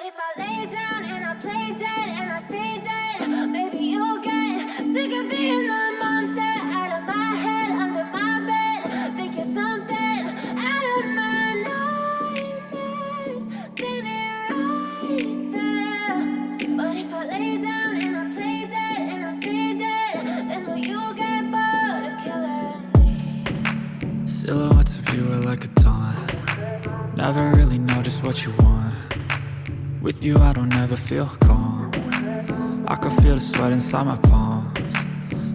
if I lay down and I play dead and I stay dead, maybe you'll get sick of being the monster out of my head, under my bed. Think you're something out of my nightmares, standing right there. But if I lay down and I play dead and I stay dead, then will you get bored of killing me? Silhouettes of you are like a taunt. Never really know just what you want. With you I don't ever feel calm. I can feel the sweat inside my palms.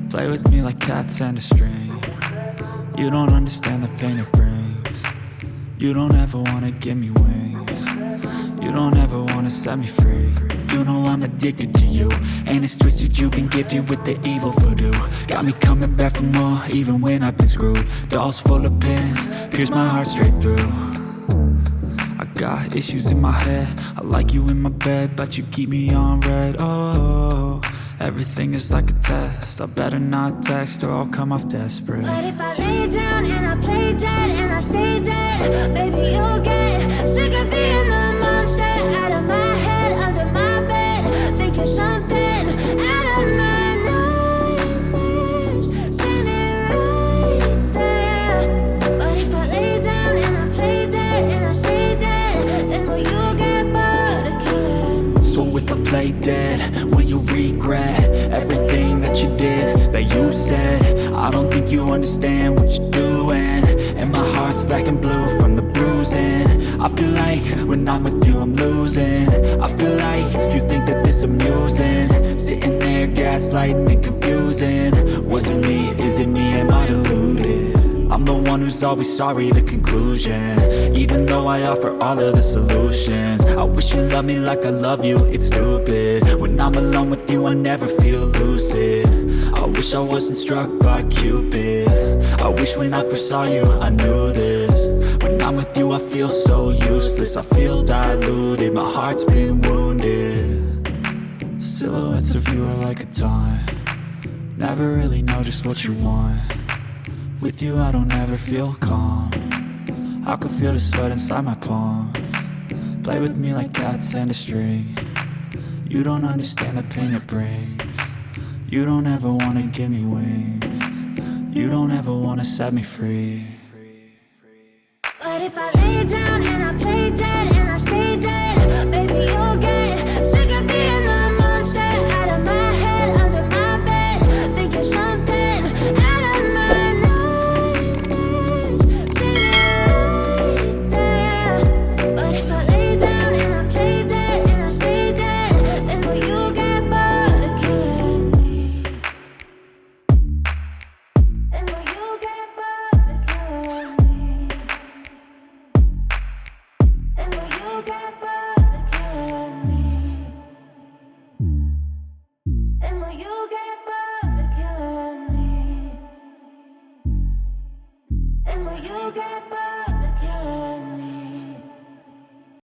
Play with me like cats and a string. You don't understand the pain it brings. You don't ever wanna give me wings. You don't ever wanna set me free. You know I'm addicted to you, and it's twisted, you've been gifted with the evil voodoo. Got me coming back for more, even when I've been screwed. Dolls full of pins, pierce my heart straight through. I got issues in my head, I like you in my bed, but you keep me on red. Oh, everything is like a test, I better not text or I'll come off desperate. But if I lay down and I play dead and I stay dead, baby you'll get sick of being the monster out of my head, under my bed. Think you're something out of my nightmares, standing right there. But if I lay down and I play dead and I stay dead, then will you get bored of killing me? So if I play dead, will you regret everything that you did, that you said? I don't think you understand what you're doing, and my heart's black and blue from the bruising. I feel like when I'm with you I'm losing. I feel like you think that this amusing, sitting there gaslighting and confusing. Was it me? Is it me? Am I deluded? I'm the one who's always sorry, the conclusion, even though I offer all of the solutions. I wish you loved me like I love you, it's stupid. When I'm alone with you I never feel lucid. I wish I wasn't struck by Cupid. I wish when I first saw you I knew this. When I'm with you I feel so useless, I feel diluted, my heart's been wounded. Silhouettes of you are like a taunt. Never really know just what you want. With you I don't ever feel calm. I can feel the sweat inside my palms. Play with me like cats and a string. You don't understand the pain it brings. You don't ever wanna give me wings. You don't ever wanna set me free. But if I lay down and I play dead and I stay dead, baby you'll get sick of being the monster out of my head, under my bed. Think you're something out of my nightmares, standing right there. But if I lay down and I play dead and I stay dead, then will you get bored of killing me? Then will you get bored of killing me? And will you get bored of killing me? And will you get bored of killing me? And will you get bored?